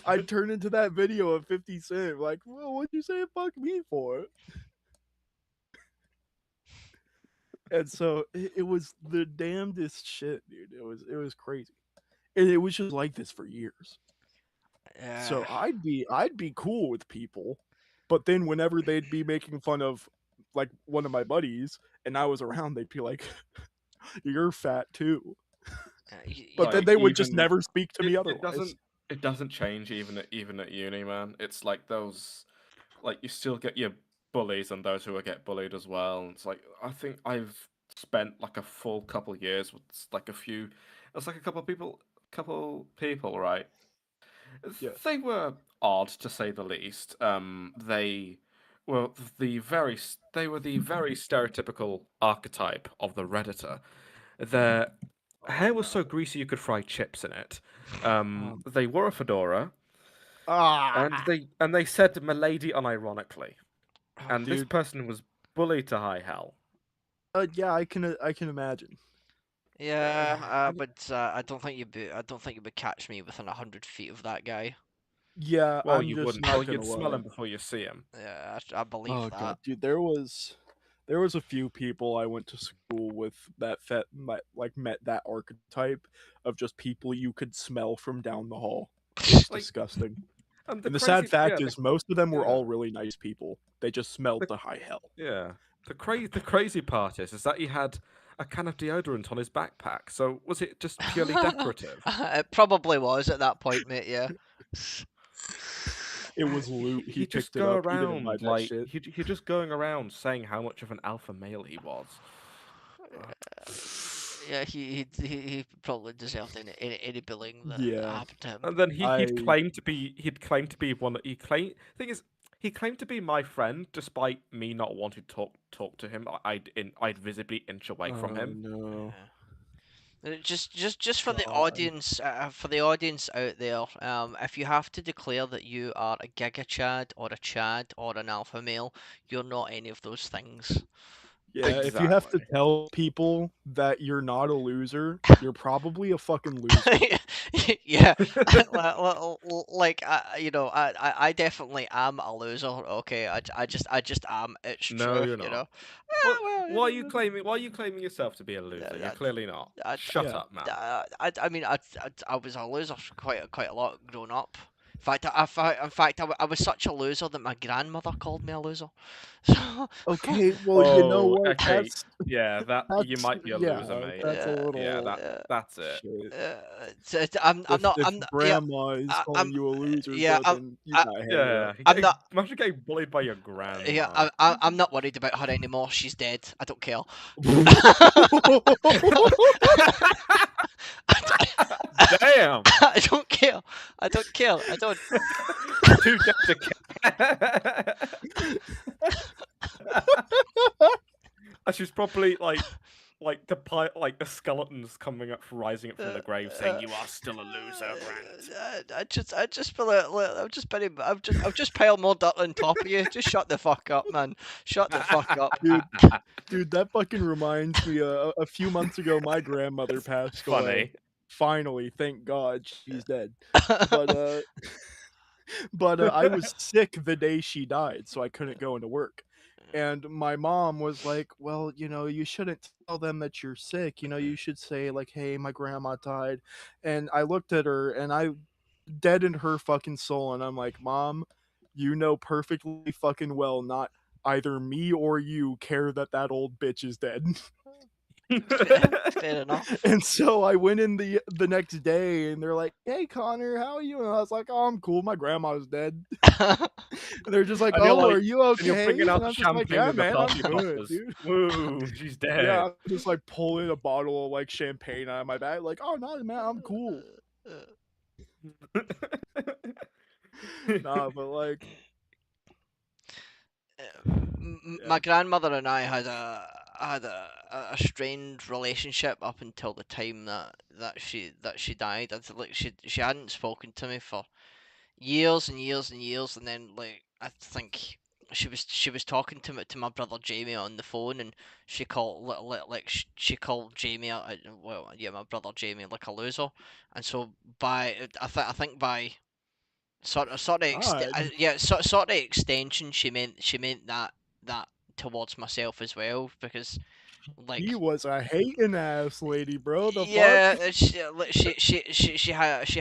I'd turn into that video of 50 Cent, like, "Well, what'd you say and fuck me for?" And so it was the damnedest shit, dude. It was crazy, and it was just like this for years. Yeah. So I'd be cool with people, but then whenever they'd be making fun of like one of my buddies and I was around, they'd be like, "You're fat too." But then Like they would just even never speak to me it otherwise. doesn't change even at uni, man. It's like those like you still get your bullies and those who will get bullied as well. And it's like I think I've spent like a full couple years with like a few. It's like a couple people, right? Yeah. They were odd to say the least. Were they were the very stereotypical archetype of the redditor. Their Oh hair was so no. greasy you could fry chips in it. Um, They wore a fedora, and ah, they said "milady" unironically. And this dude. person was bullied to high hell. Yeah, I can imagine. Yeah, And but I don't think you would catch me within 100 feet of that guy. yeah, Well, I'm you just wouldn't. Well, not gonna you'd smell lie. him before you see him. Yeah, I believe Oh that. god, dude, there was a few people I went to school with that like met that archetype of just people you could smell from down the hall. It was Like, disgusting. and And the sad fact yeah, is most of them were yeah, all really nice people. They just smelled the, the high hell. yeah. The crazy part is that he had a can of deodorant on his backpack. So was it just purely decorative? It probably was at that point, mate. Yeah. It was loot. He He just picked it go up. He didn't buy around that like shit. he just going around saying how much of an alpha male he was. Uh, Yeah, he probably deserved any billing that Yeah. happened to him. And then I he'd claimed to be one he claimed thing is he claimed to be my friend despite me not wanting to talk to him. I'd visibly inch away from oh him. no. Just God. for the audience out there, if you have to declare that you are a Giga Chad or a Chad or an alpha male, you're not any of those things. Yeah, if you have to Exactly. tell people that you're not a loser, you're probably a fucking loser. Yeah, like I definitely am a loser. Okay, I just am. It's No, true, you're you know. not. Ah, well, Why are you claiming? Why are you claiming yourself to be a loser? You're I, clearly not. I, Shut Yeah. up, man. I mean, I was a loser for quite a lot growing up. In fact, I was such a loser that my grandmother called me a loser. So, Okay, well, you know Oh, what? okay. Yeah, that you That's might be a yeah, loser, mate. that's a Yeah, little that's it. shit. I'm not, If yeah, grandma is I'm, calling you a loser, yeah, bro, then you I, gotta hang it Yeah, up. I'm not, imagine getting bullied by your yeah, grandma. I'm not worried about her anymore. She's dead. I don't care. Damn, I don't care. I don't care. I don't. too dead to care. And she's probably like like the skeletons coming up, rising up from Uh, the grave, saying, uh, "You are still a loser, Grant." I just feel like I've just piled more dirt on top of you. Just shut the fuck up, man. Shut the fuck up. Dude, dude, that fucking reminds me. A few months ago, my grandmother It's passed away. funny. Finally, thank God, she's dead. But I was sick the day she died, so I couldn't go into work. And my mom was like, "Well, you shouldn't tell them that you're sick. You should say like, hey, my grandma died." And I looked at her and I deadened her fucking soul, and I'm like, "Mom, you know perfectly fucking well not either me or you care that old bitch is dead." Fair enough. And so I went in the next day, and they're like, "Hey, Connor, how are you?" And I was like, "Oh, I'm cool. My grandma's dead." And they're just like, And you're "Oh, are like, you and you're okay?" bringing And out the I'm just like, champagne "Yeah, and the man, I'm party good, poppers. dude." Woo, she's Yeah, dead. I'm just like pulling a bottle of like champagne out of my bag, like, "Oh no, man, I'm cool." Nah, but like, My yeah, grandmother and I had a strained relationship up until the time that she died. Like she hadn't spoken to me for years and years and years, and then like I think she was talking to my brother Jamie on the phone, and she called she called Jamie well, yeah, my brother Jamie, like a loser. And so by I think by God, yeah, sort of extension, she meant that towards myself as well, because like, he was a hating ass lady, bro. The fuck? yeah, she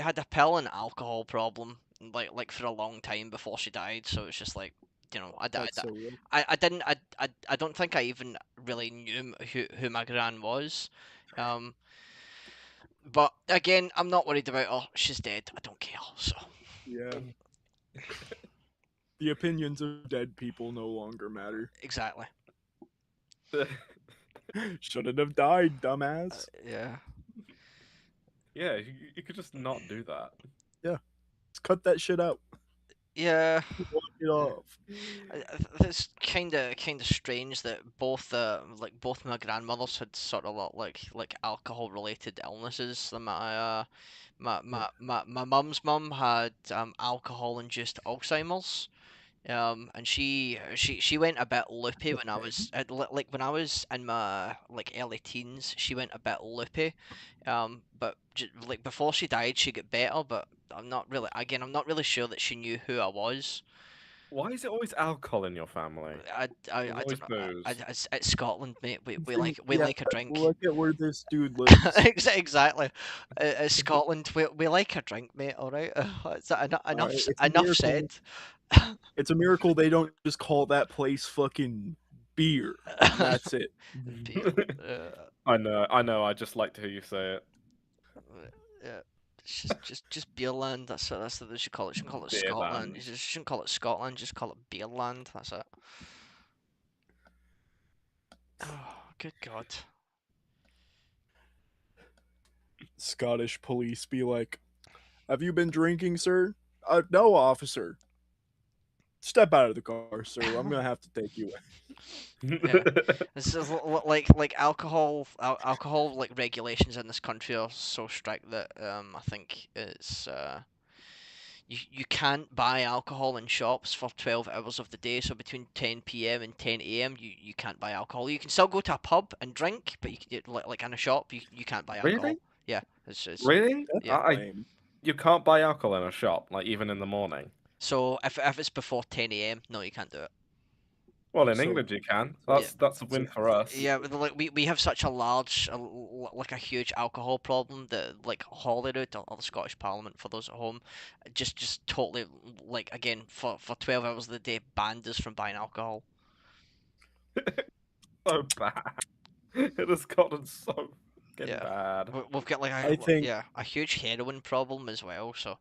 had a pill and alcohol problem, like for a long time before she died. So it's just like, That's so real. I didn't I don't think I even really knew who my gran was. Um, but again, I'm not worried about her. She's dead. I don't care. So Yeah. The opinions of dead people no longer matter. exactly. Shouldn't have died, dumbass. Yeah. Yeah, you could just not do that. Yeah. Let's cut that shit out. Yeah. Walk it off. It's kind of strange that both my grandmothers had sort of like alcohol related illnesses. My mum's mum had alcohol induced Alzheimer's. And she went a bit loopy when I Okay. was like when I was in my like early teens. She went a bit loopy, but like before she died, she got better. But I'm not really sure that she knew who I was. Why is it always alcohol in your family? There's I always don't know. booze. It's Scotland, mate. We Think- like we yeah, like a drink. look at where this dude lives. Exactly. It's Scotland. We like a drink, mate. All right. It's a Enough miracle. said. It's a miracle they don't just call that place fucking beer, and that's it. Beer. I know. I just like to hear you say it. Yeah. It's just Beerland. That's what they should call it. You shouldn't call it Scotland. You Beerland. just shouldn't call it Scotland. Just call it Beerland. That's it. Oh, good God. Scottish police be like, "Have you been drinking, sir?" No, officer. Step out of the car, sir. I'm gonna have to take you Yeah. This is like alcohol like regulations in this country are so strict that I think it's you can't buy alcohol in shops for 12 hours of the day. So between 10 p.m. and 10 a.m. you can't buy alcohol. You can still go to a pub and drink, but you can like in a shop you can't buy alcohol. Really? Yeah, it's Really? That's yeah. lame. You can't buy alcohol in a shop, like even in the morning. So if it's before 10 a.m., no, you can't do it. Well, in So, England you can. Yeah. That's a so win for us. Yeah, but, like we have such a like a huge alcohol problem that like Holyrood or the Scottish Parliament, for those at home, just totally, like, again, for 12 hours of the day banned us from buying alcohol. So bad. It has gotten so fucking Yeah, bad. we've got like I think, yeah, a huge heroin problem as well. So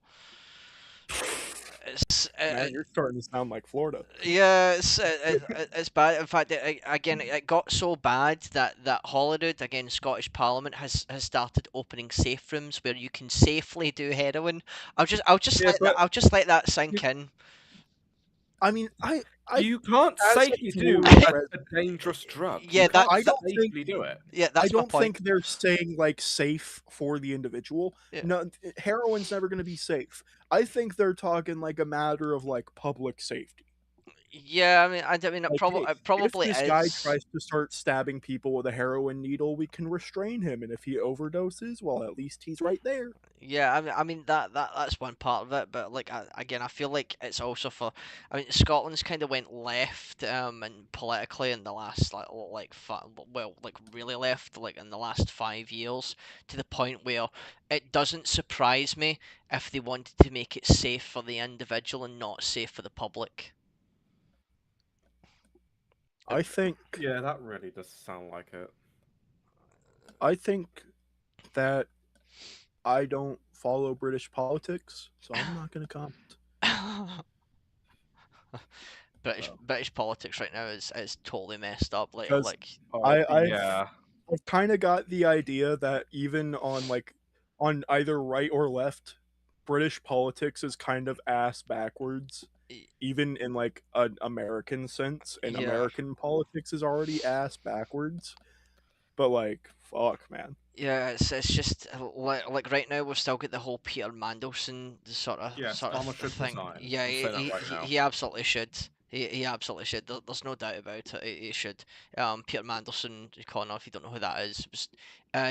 it's man, you're starting to sound like Florida. yeah, it's bad. In fact, again, it got so bad that Holyrood, again, Scottish Parliament, has started opening safe rooms where you can safely do heroin. Yeah, but I'll just let that you, sink in. I mean, I you can't as a safely do Florida a, resident, a dangerous drug. You Yeah, can't I don't think safely do it. yeah, I that's my don't point. think they're saying like safe for the individual. Yeah. No, heroin's never going to be safe. I think they're talking like a matter of like public safety. Yeah, I mean, Like, hey, it if probably this guy is. tries to start stabbing people with a heroin needle, we can restrain him, and if he overdoses, well, at least he's right there. Yeah, I mean that's one part of it, but like again, I feel like it's also for. I mean, Scotland's kind of went left, and politically in the last like really left, like in the last 5 years, to the point where it doesn't surprise me if they wanted to make it safe for the individual and not safe for the public. I think Yeah, that really does sound like it. I think that I don't follow British politics, so I'm not going to comment. So, British politics right now is totally messed up. Because oh I I've yeah. I've kind of got the idea that even on like on either right or left, British politics is kind of ass backwards, y- even in like an American sense. And yeah. American politics is already ass backwards. But like, fuck, man. Yeah, it's just like right now we've still got the whole Peter Mandelson Yeah, sort of Starmer should thing. resign. Yeah, I'm saying that right now. he absolutely should. He absolutely should. There's no doubt about it. He should. Peter Mandelson, Connor, if you don't know who that is,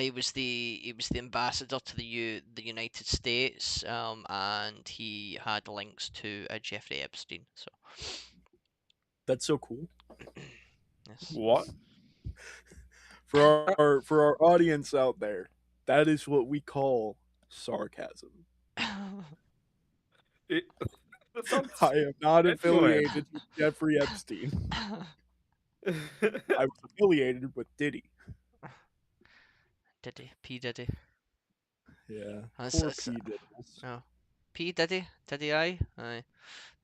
he was the ambassador to the United States, and he had links to Jeffrey Epstein. So That's so cool. yes, What? For our audience out there, that is what we call sarcasm. It, that sounds I am not genuine. affiliated with Jeffrey Epstein. I was affiliated with Diddy. Diddy, P Diddy. Yeah, That's, poor that's, P Diddles. no, P Diddy, Diddy I. Aye.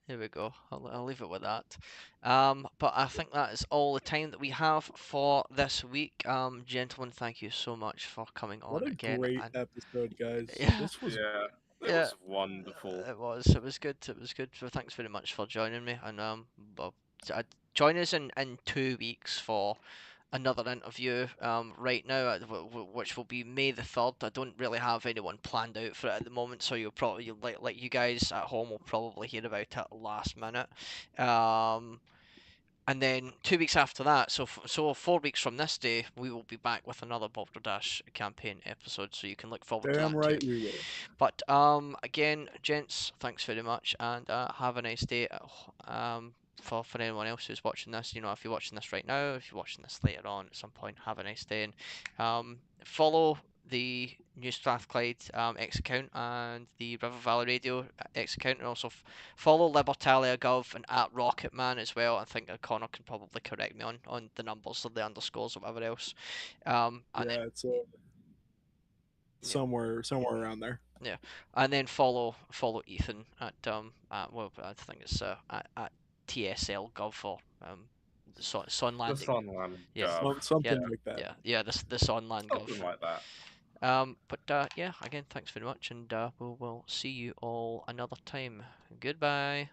There we go. I'll leave it with that. But I think that is all the time that we have for this week. Gentlemen, thank you so much for coming What on a again. great And episode, guys. yeah, This was Yeah, it yeah, was wonderful. it was good. It was good. So thanks very much for joining me. And join us in 2 weeks for another interview right now, which will be May the 3rd. I don't really have anyone planned out for it at the moment, so you'll probably, like you guys at home will probably hear about it last minute. Um, and then 2 weeks after that, so 4 weeks from this day, we will be back with another Balderdash campaign episode, so you can look forward to damn that too. right we will. But again, gents, thanks very much, and have a nice day. For anyone else who's watching this, if you're watching this right now, if you're watching this later on at some point, have a nice day, and follow the New Strathclyde X account and the River Valley Radio X account, and also follow Libertalia Gov and at Rocketman as well. I think Connor can probably correct me on the numbers or the underscores or whatever else. And then Yeah, it's yeah. somewhere around there. Yeah, and then follow Ethan at well, I think it's at TSL Gov for Sun The Landing. Sunland Yeah, Gov. yeah, Something like that. yeah. The Sun Land Gov. Something like that. But yeah, again, thanks very much, and we'll see you all another time. Goodbye.